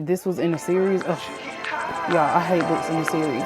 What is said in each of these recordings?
this was in a series. Oh, y'all, I hate books in a series.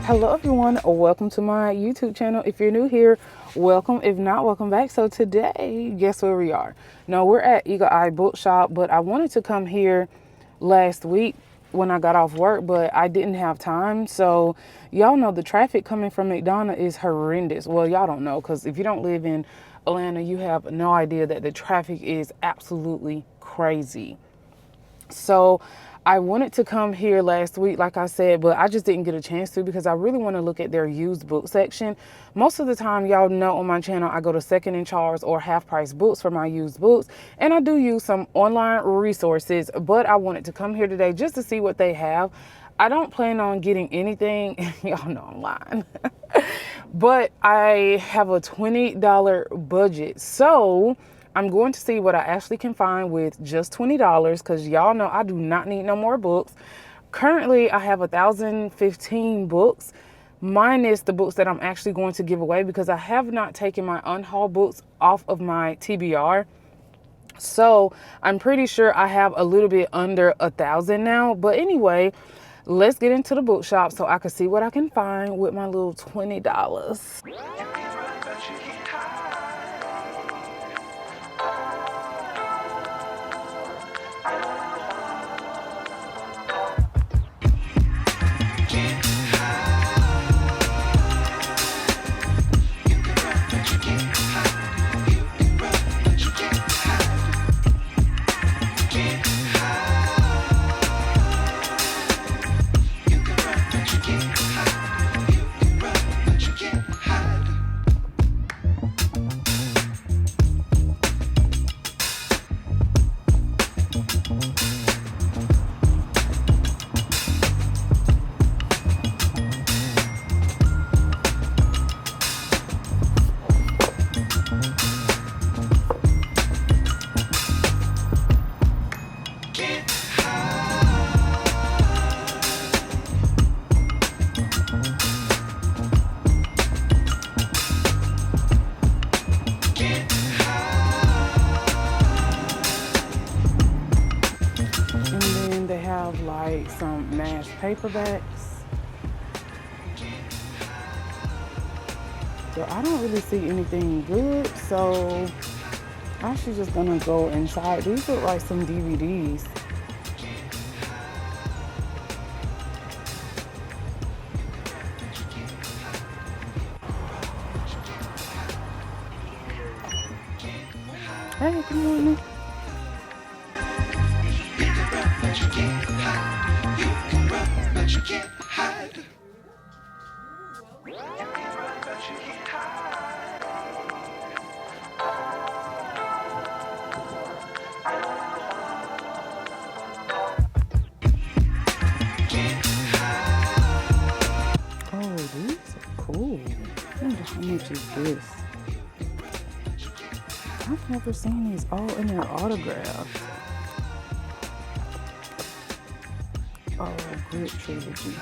Hello everyone, welcome to my YouTube channel. If you're new here, welcome. If not, welcome back. So today, guess where we are? No, we're at Eagle Eye Bookshop, but I wanted to come here last week when I got off work, but I didn't have time. So y'all know the traffic coming from McDonough is horrendous. Well, y'all don't know, because if you don't live in Atlanta, you have no idea that the traffic is absolutely crazy. So I wanted to come here last week, like I said, but I just didn't get a chance to because I really want to look at their used book section. Most of the time, y'all know on my channel, I go to second in charge or half price books for my used books. And I do use some online resources, but I wanted to come here today just to see what they have. I don't plan on getting anything. Y'all know I'm lying. But I have a $20 budget. So I'm going to see what I actually can find with just $20 because y'all know I do not need no more books. Currently, I have 1,015 books minus the books that I'm actually going to give away because I have not taken my unhauled books off of my TBR. So I'm pretty sure I have a little bit under 1,000 now. But anyway, let's get into the bookshop so I can see what I can find with my little $20. Like some mass paperbacks. So I don't really see anything good, so I'm actually just gonna go inside. These look like some DVDs. Hey, good morning. Oh, these are cool. I wonder how much is this? I've never seen these all in their autographs. Oh, Grit Trilogy.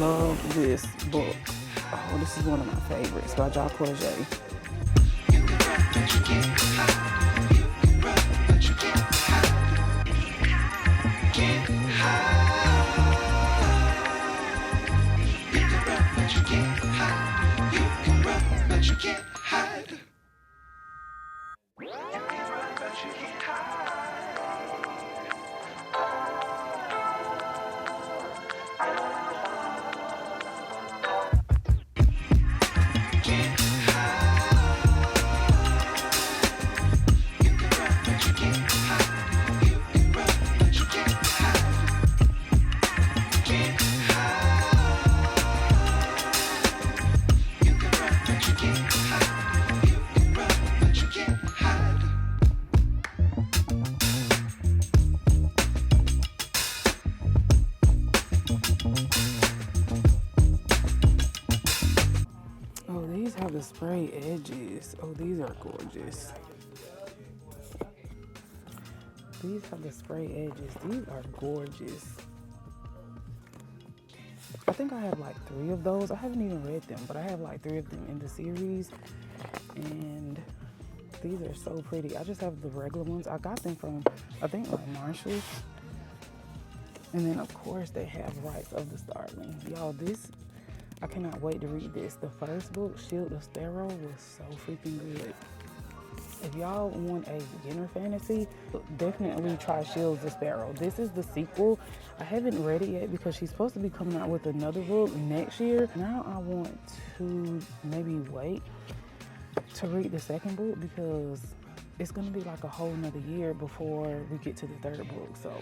love this book. Oh, this is one of my favorites by Jacques Clerget. These have the spray edges. Oh, these are gorgeous. These have the spray edges. These are gorgeous. I think I have like 3 of those. I haven't even read them, but I have like 3 of them in the series. And these are so pretty. I just have the regular ones. I got them from, I think, like Marshall's. And then, of course, they have Rights of the Starling. Y'all, this, I cannot wait to read this. The first book, Shield of Sparrow, was so freaking good. If y'all want a beginner fantasy, definitely try Shields of Sparrow. This is the sequel. I haven't read it yet because she's supposed to be coming out with another book next year. Now I want to maybe wait to read the second book because it's going to be like a whole nother year before we get to the third book. So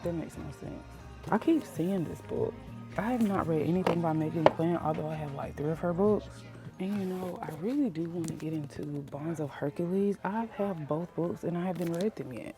that makes no sense. I keep seeing this book. I have not read anything by Megan Quinn, although I have like 3 of her books. And you know, I really do want to get into Bonds of Hercules. I have both books and I haven't read them yet.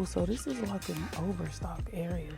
So this is like an overstock area.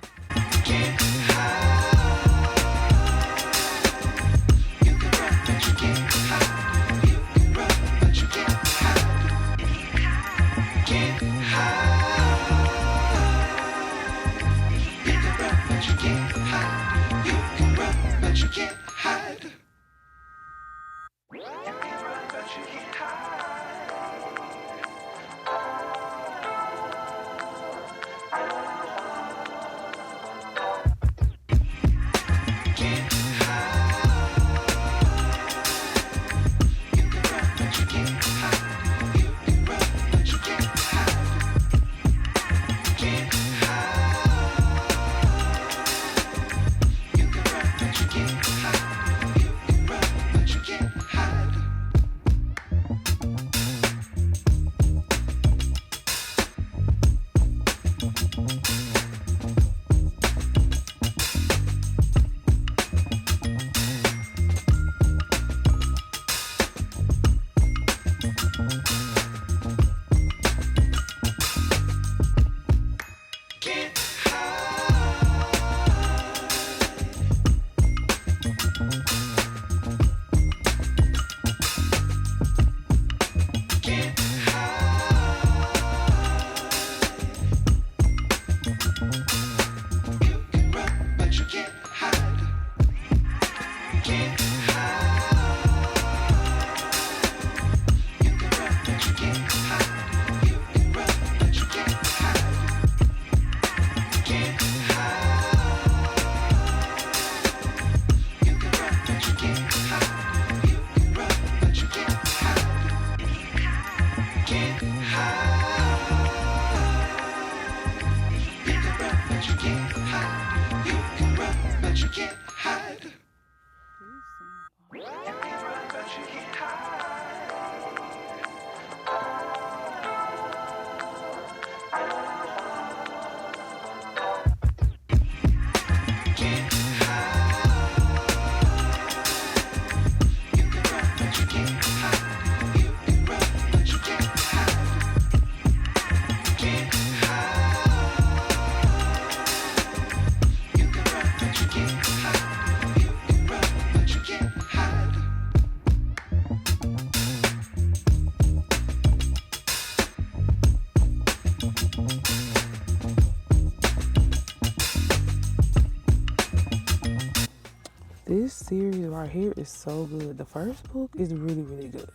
series right here is so good. The first book is really, really good.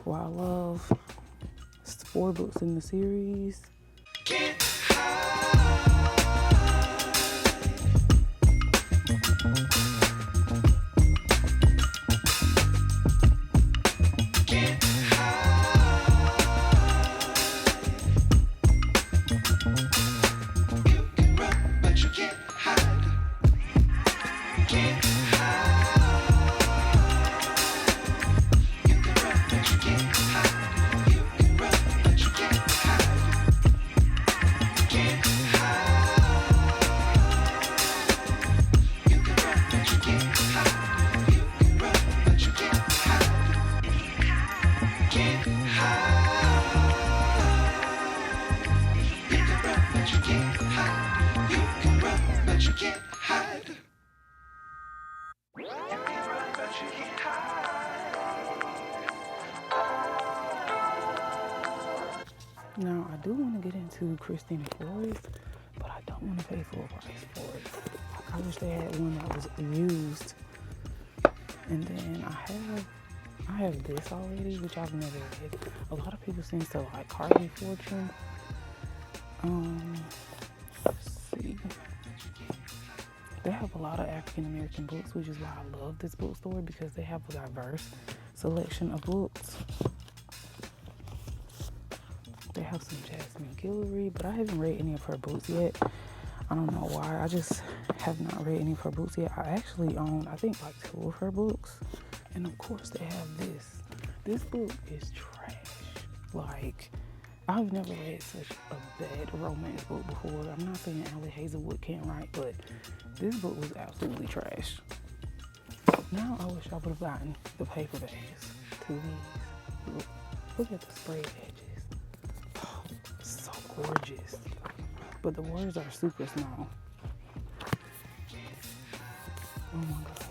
What I love, it's 4 books in the series. Now, I do want to get into Christina Flores, but I don't want to pay full price for it. I wish they had one that was used. And then I have this already, which I've never read. A lot of people seem to like Carly Fortune. Let's see. They have a lot of African American books, which is why I love this bookstore, because they have a diverse selection of books. They have some Jasmine Guillory, but I haven't read any of her books yet. I don't know why. I just have not read any of her books yet. I actually own, I think, like 2 of her books. And of course, they have this. This book is trash. Like, I've never read such a bad romance book before. I'm not saying Allie Hazelwood can't write, but this book was absolutely trash. Now I wish I would have gotten the paperbacks to these. Look at the sprayed edges. Oh, so gorgeous. But the words are super small. Oh my gosh,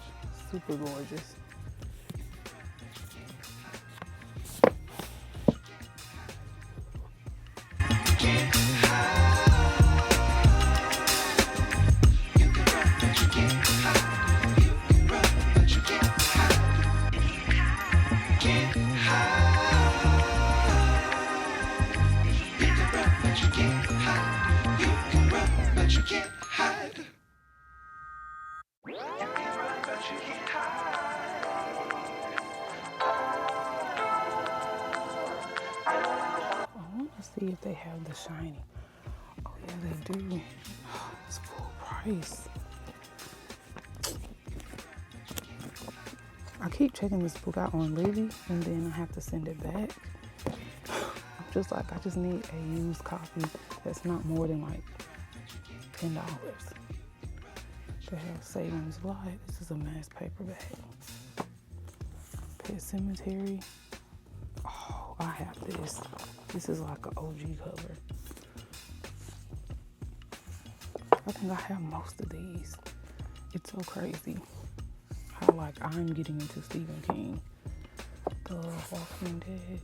super gorgeous. See if they have the shiny. Oh yeah, they do. Oh, it's full price. I keep checking this book out on Libby, and then I have to send it back. I'm just like, I just need a used copy that's not more than like $10. They have Savings Live. This is a mass paperback. Pet Cemetery. Oh, I have this. This is like an OG cover. I think I have most of these. It's so crazy how like I'm getting into Stephen King. The Walking Dead.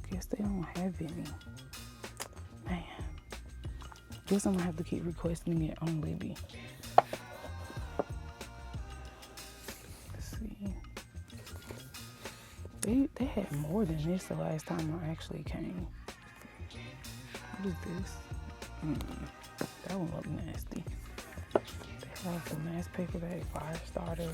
Guess they don't have any. Man. Guess I'm gonna have to keep requesting it on Libby. They had more than this the last time I actually came. What is this? That one look nasty. They have the mass paperback fire starter.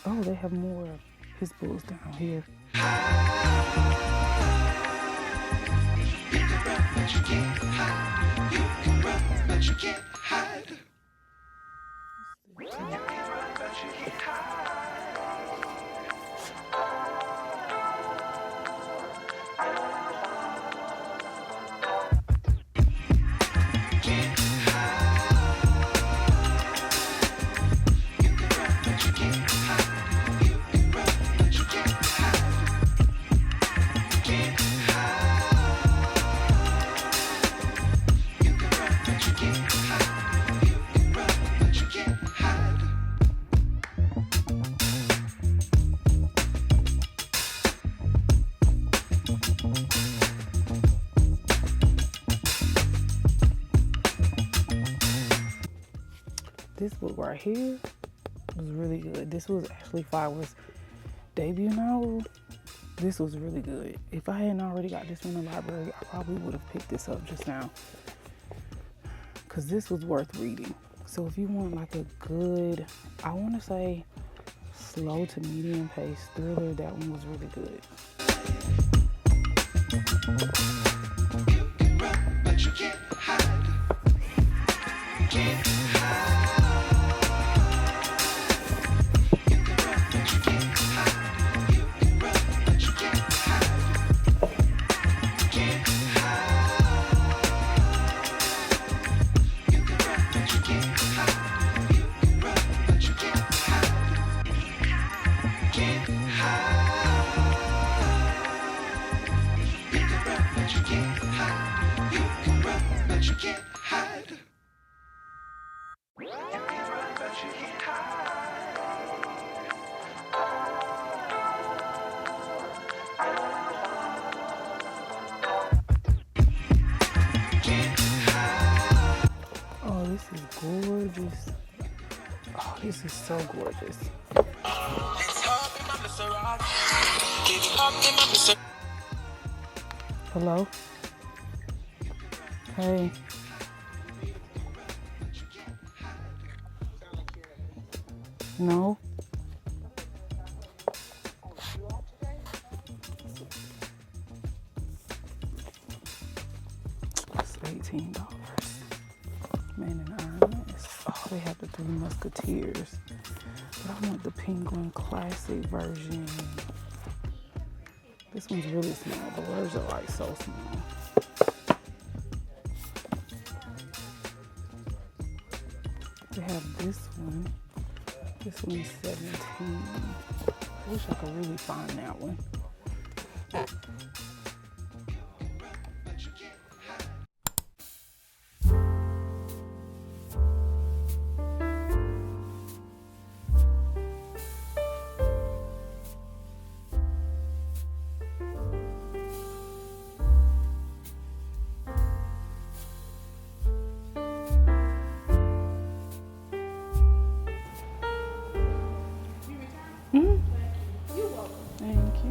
Oh, they have more of his books down here. You can't hide. You can run, but you can't hide. You can run, but you can't hide. this book right here was really good. This was Ashley Flowers' debut novel. This was really good. If I hadn't already got this from the library, I probably would have picked this up just now, because this was worth reading. So if you want like a good, I want to say slow to medium pace thriller, that one was really good. But you can't hide. Can't hide. You can run, but you can't hide. You can run, but you can't hide. Can't hide. You can run, but you can't hide. You can run, but you can't hide. Can't hide. You can run, but you can't hide. You can run, but you can't hide. You can run, but you can't hide. Oh, this is gorgeous. Oh, this is so gorgeous. Hello? Hey. No. It's $18. Man in Iron. Oh, they have the Three Musketeers. But I want the Penguin Classic version. This one's really small. The words are like so small. They have this one. This one's 17. I wish I could really find that one. Thank you.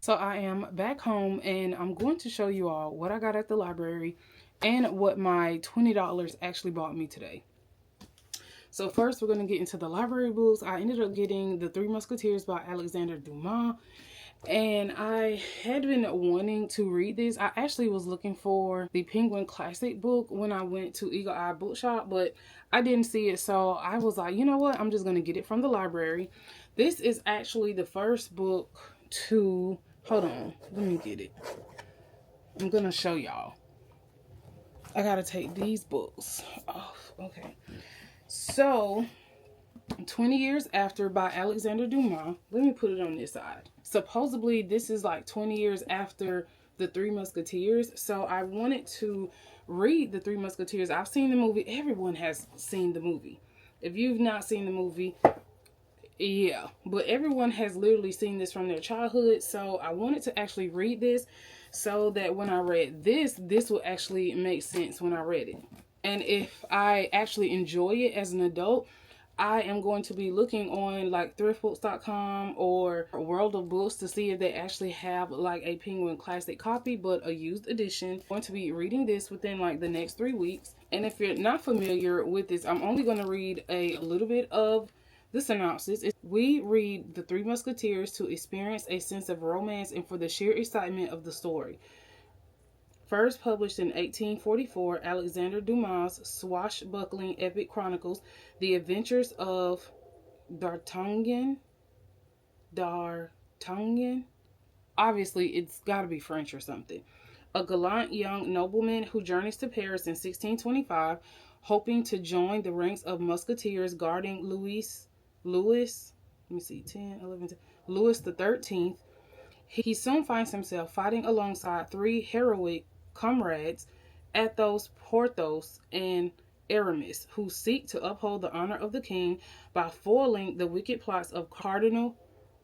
So I am back home and I'm going to show you all what I got at the library and what my $20 actually bought me today. So first we're going to get into the library books. I ended up getting The Three Musketeers by Alexander Dumas. And I had been wanting to read this. I actually was looking for the Penguin Classic book when I went to Eagle Eye Bookshop, but I didn't see it. So I was like, you know what? I'm just going to get it from the library. This is actually the first book to... Hold on. Let me get it. I'm going to show y'all. I got to take these books off. Okay. So... 20 Years After by Alexander Dumas. Let me put it on this side. Supposedly, this is like 20 years after The Three Musketeers. So I wanted to read The Three Musketeers. I've seen the movie. Everyone has seen the movie. If you've not seen the movie, yeah. But everyone has literally seen this from their childhood. So I wanted to actually read this so that when I read this will actually make sense when I read it. And if I actually enjoy it as an adult, I am going to be looking on like thriftbooks.com or World of Books to see if they actually have like a Penguin Classic copy, but a used edition. I'm going to be reading this within like the next 3 weeks. And if you're not familiar with this, I'm only going to read a little bit of the synopsis. We read The Three Musketeers to experience a sense of romance and for the sheer excitement of the story. First published in 1844, Alexander Dumas' swashbuckling epic chronicles the adventures of D'Artagnan. Obviously, it's got to be French or something. A gallant young nobleman who journeys to Paris in 1625, hoping to join the ranks of musketeers guarding Louis the 13th. He soon finds himself fighting alongside three heroic comrades, Athos, Porthos, and Aramis, who seek to uphold the honor of the king by foiling the wicked plots of Cardinal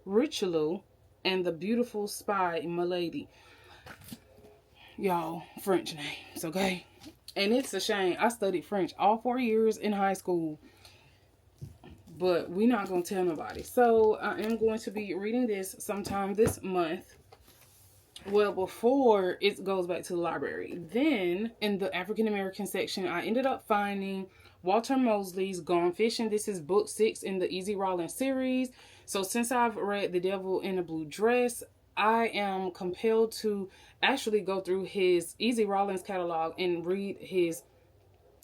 Richelieu and the beautiful spy Milady. Y'all, French names, okay? And it's a shame. I studied French all 4 years in high school, but we're not going to tell nobody. So I am going to be reading this sometime this month. Well, before it goes back to the library. Then, in the African American section, I ended up finding Walter Mosley's Gone Fishing. This is book 6 in the Easy Rawlins series. So, since I've read The Devil in a Blue Dress, I am compelled to actually go through his Easy Rawlins catalog and read his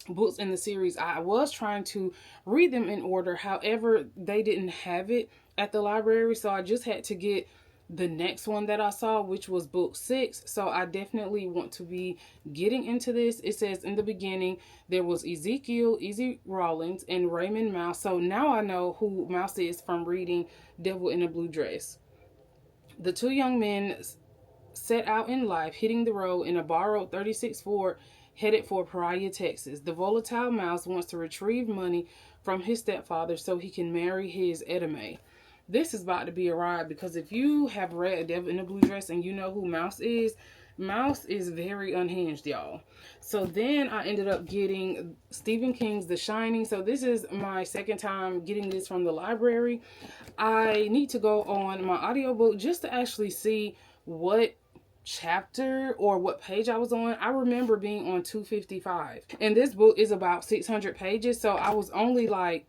books in the series. I was trying to read them in order. However, they didn't have it at the library. So, I just had to get the next one that I saw, which was book 6. So I definitely want to be getting into this. It says in the beginning there was Ezekiel, Easy Rawlins, and Raymond Mouse. So now I know who Mouse is from reading Devil in a Blue Dress. The two young men set out in life, hitting the road in a borrowed 36 Ford headed for Pariah, Texas. The volatile Mouse wants to retrieve money from his stepfather so he can marry his Edame. This is about to be a ride, because if you have read Devil in a Blue Dress and you know who Mouse is very unhinged, y'all. So then I ended up getting Stephen King's The Shining. So this is my second time getting this from the library. I need to go on my audiobook just to actually see what chapter or what page I was on. I remember being on 255. And this book is about 600 pages. So I was only like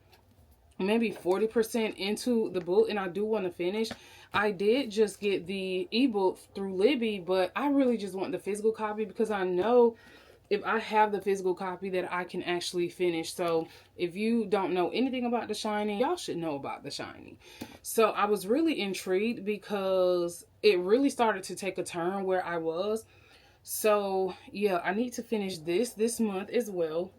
maybe 40% into the book, and I do want to finish. I did just get the ebook through Libby, but I really just want the physical copy, because I know if I have the physical copy that I can actually finish. So if you don't know anything about The Shining, y'all should know about The Shining. So I was really intrigued because it really started to take a turn where I was. So yeah, I need to finish this month as well.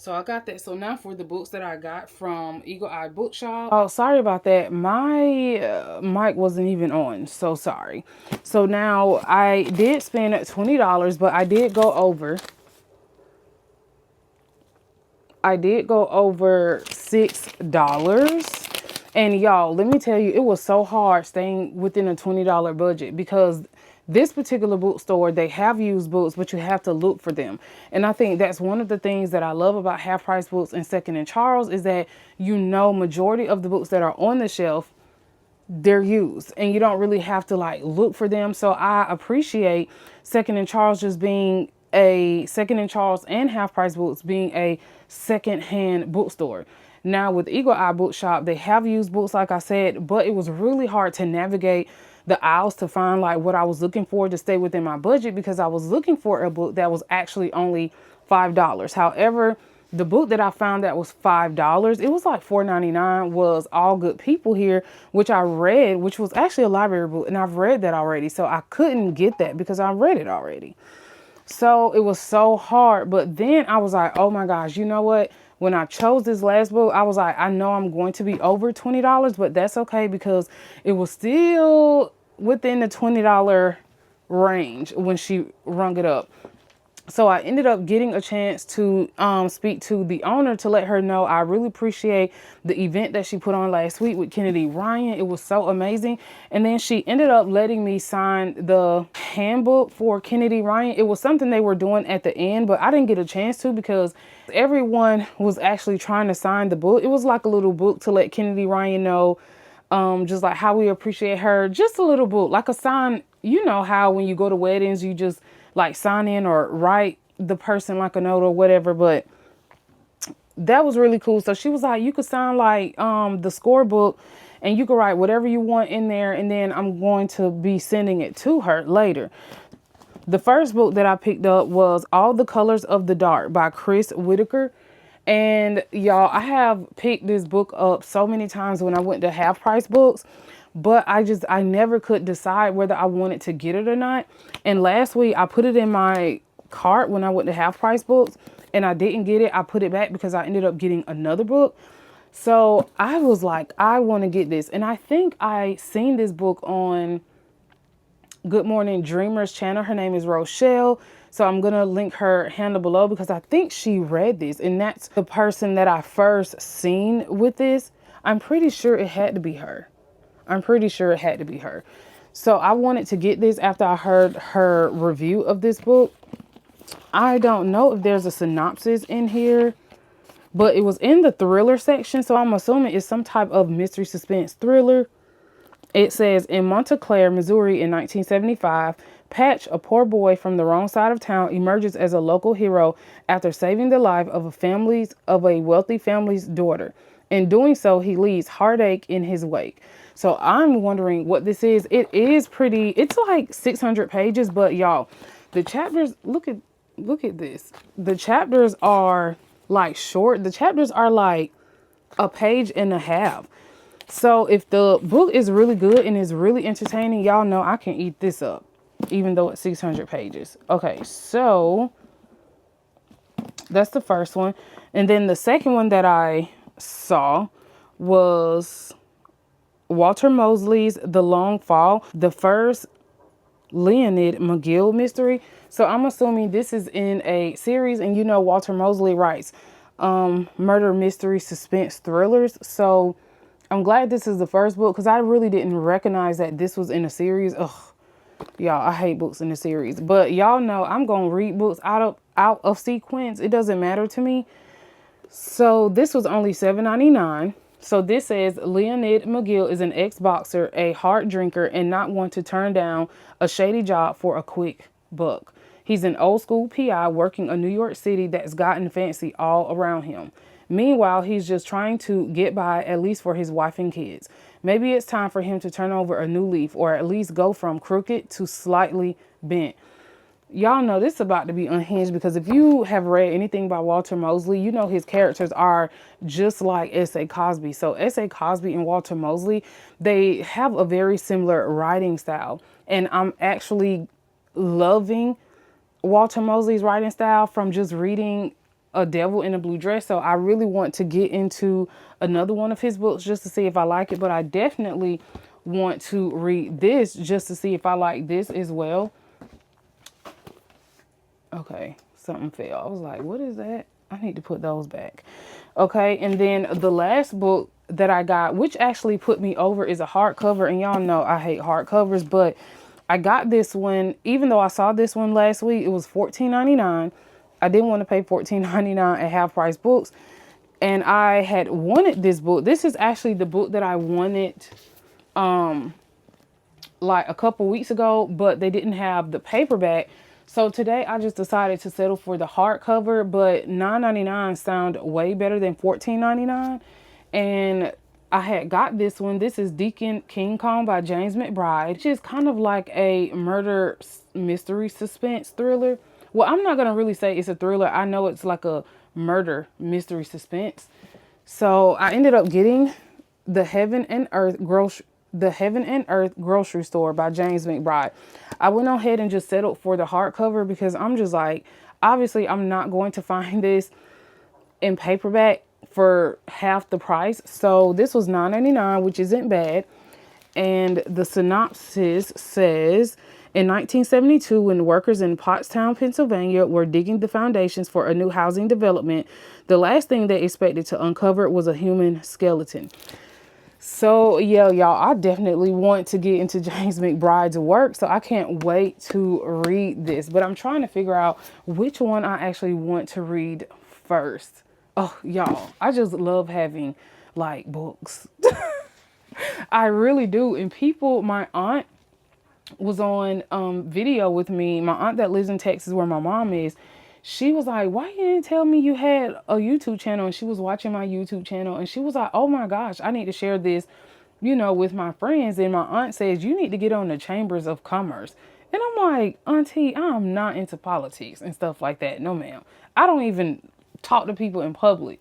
So I got that. So now for the books that I got from Eagle Eye Bookshop. Oh, sorry about that. My mic wasn't even on. So sorry. So now I did spend $20, but I did go over. I did go over $6. And y'all, let me tell you, it was so hard staying within a $20 budget, because this particular bookstore, they have used books, but you have to look for them. And I think that's one of the things that I love about Half Price Books and Second and Charles, is that, you know, majority of the books that are on the shelf they're used and you don't really have to like look for them. So I appreciate Second and Charles just being a Second and Charles and Half Price Books being a second-hand bookstore. Now with Eagle Eye Bookshop, they have used books like I said, but it was really hard to navigate the aisles to find like what I was looking for to stay within my budget, because I was looking for a book that was actually only $5. However, the book that I found that was $5, it was like $4.99, was All Good People Here, which I read, which was actually a library book, and I've read that already. So I couldn't get that because I read it already. So it was so hard. But then I was like, oh my gosh, you know what? When I chose this last book, I was like, I know I'm going to be over $20, but that's okay because it was still within the $20 range when she rung it up. So I ended up getting a chance to speak to the owner to let her know I really appreciate the event that she put on last week with Kennedy Ryan. It was so amazing. And then she ended up letting me sign the handbook for Kennedy Ryan. It was something they were doing at the end, but I didn't get a chance to because everyone was actually trying to sign the book. It was like a little book to let Kennedy Ryan know just like how we appreciate her. Just a little book, like a sign. You know how when you go to weddings, you just like sign in or write the person like a note or whatever. But that was really cool. So she was like, you could sign like the scorebook and you can write whatever you want in there. And then I'm going to be sending it to her later. The first book that I picked up was All the Colors of the Dark by Chris Whitaker. And y'all, I have picked this book up so many times when I went to Half Price Books, but I never could decide whether I wanted to get it or not. And last week I put it in my cart when I went to Half Price Books and I didn't get it. I put it back because I ended up getting another book. So I was like, I want to get this. And I think I seen this book on Good Morning Dreamers channel. Her name is Rochelle. So I'm going to link her handle below because I think she read this. And that's the person that I first seen with this. I'm pretty sure it had to be her. I'm pretty sure it had to be her. So I wanted to get this after I heard her review of this book. I don't know if there's a synopsis in here, but it was in the thriller section. So I'm assuming it's some type of mystery suspense thriller. It says, in Montclair, Missouri in 1975, Patch, a poor boy from the wrong side of town, emerges as a local hero after saving the life of a wealthy family's daughter. In doing so, he leaves heartache in his wake. So I'm wondering what this is. It is pretty, it's like 600 pages, but y'all, the chapters, look at this. The chapters are like short. The chapters are like a page and a half. So if the book is really good and is really entertaining, y'all know I can eat this up, even though it's 600 pages. Okay, so that's the first one. And then the second one that I saw was Walter Mosley's The Long Fall, the first Leonid McGill mystery. So I'm assuming this is in a series, and you know Walter Mosley writes murder, mystery, suspense thrillers. So I'm glad this is the first book because I really didn't recognize that this was in a series. Ugh, y'all, I hate books in a series. But y'all know I'm gonna read books out of sequence. It doesn't matter to me. So this was only $7.99. So this says Leonid McGill is an ex-boxer, a hard drinker, and not one to turn down a shady job for a quick buck. He's an old school PI working a New York City that's gotten fancy all around him. Meanwhile, he's just trying to get by, at least for his wife and kids. Maybe it's time for him to turn over a new leaf, or at least go from crooked to slightly bent. Y'all know this is about to be unhinged, because if you have read anything by Walter Mosley, you know his characters are just like S.A. Cosby. So S.A. Cosby and Walter Mosley, they have a very similar writing style. And I'm actually loving Walter Mosley's writing style from just reading A Devil in a Blue Dress. So I really want to get into another one of his books just to see if I like it. But I definitely want to read this just to see if I like this as well. Okay, something fell. I was like, what is that? I need to put those back. Okay, and then the last book that I got, which actually put me over, is a hardcover. And y'all know I hate hardcovers, but I got this one, even though I saw this one last week, it was $14.99. I didn't want to pay $14.99 at Half Price Books. And I had wanted this book. This is actually the book that I wanted like a couple weeks ago, but they didn't have the paperback. So today I just decided to settle for the hardcover, but $9.99 sound way better than $14.99. And I had got this one. This is Deacon King Kong by James McBride, which is kind of like a murder mystery suspense thriller. Well, I'm not going to really say it's a thriller. I know it's like a murder mystery suspense. So I ended up getting the Heaven and Earth Grocery Store by James McBride. I went ahead and just settled for the hardcover because I'm just like, obviously I'm not going to find this in paperback for half the price. So this was $9.99, which isn't bad. And the synopsis says, in 1972, when workers in Pottstown, Pennsylvania were digging the foundations for a new housing development, the last thing they expected to uncover was a human skeleton. So yeah, y'all, I definitely want to get into James McBride's work, so I can't wait to read this. But I'm trying to figure out which one I actually want to read first. Oh, y'all, I just love having like books. I really do. And people, my aunt was on video with me. My aunt that lives in Texas where my mom is, she was like, why you didn't tell me you had a YouTube channel? And she was watching my YouTube channel and she was like, oh my gosh, I need to share this, you know, with my friends. And my aunt says, you need to get on the Chambers of Commerce. And I'm like, Auntie, I'm not into politics and stuff like that. No, ma'am. I don't even talk to people in public.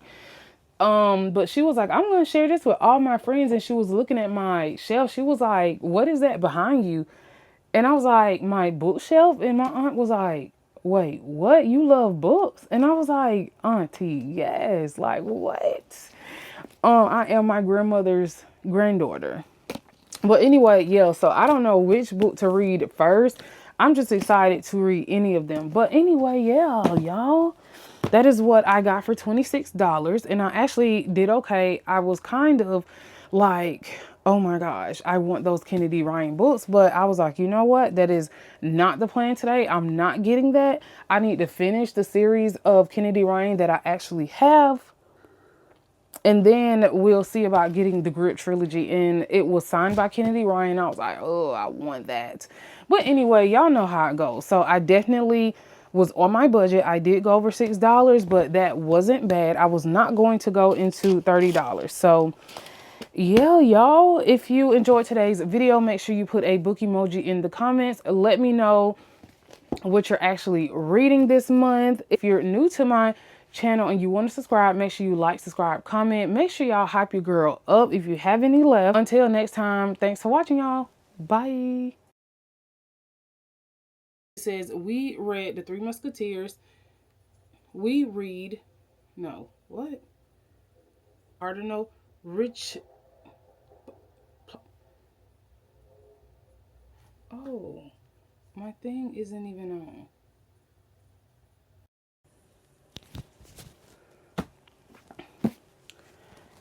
But she was like, I'm going to share this with all my friends. And she was looking at my shelf. She was like, what is that behind you? And I was like, my bookshelf. And my aunt was like, wait, what? You love books? And I was like, Auntie, yes. Like, what? I am my grandmother's granddaughter. But anyway, yeah, so I don't know which book to read first. I'm just excited to read any of them. But anyway, yeah, y'all, that is what I got for $26. And I actually did okay. I was kind of like, oh my gosh, I want those Kennedy Ryan books. But I was like, you know what? That is not the plan today. I'm not getting that. I need to finish the series of Kennedy Ryan that I actually have. And then we'll see about getting the Grip trilogy. And it was signed by Kennedy Ryan. I was like, oh, I want that. But anyway, y'all know how it goes. So I definitely was on my budget. I did go over $6, but that wasn't bad. I was not going to go into $30. So yeah, y'all, if you enjoyed today's video, make sure you put a book emoji in the comments. Let me know what you're actually reading this month. If you're new to my channel and you want to subscribe, make sure you like, subscribe, comment. Make sure y'all hype your girl up if you have any left. Until next time, thanks for watching, y'all. Bye. It says, we read the Three Musketeers. We read, no, what? Cardinal Rich. Oh, my thing isn't even on.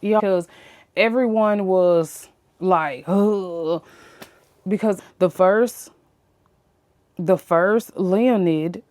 Yeah, because everyone was like, ugh, because the first Leonid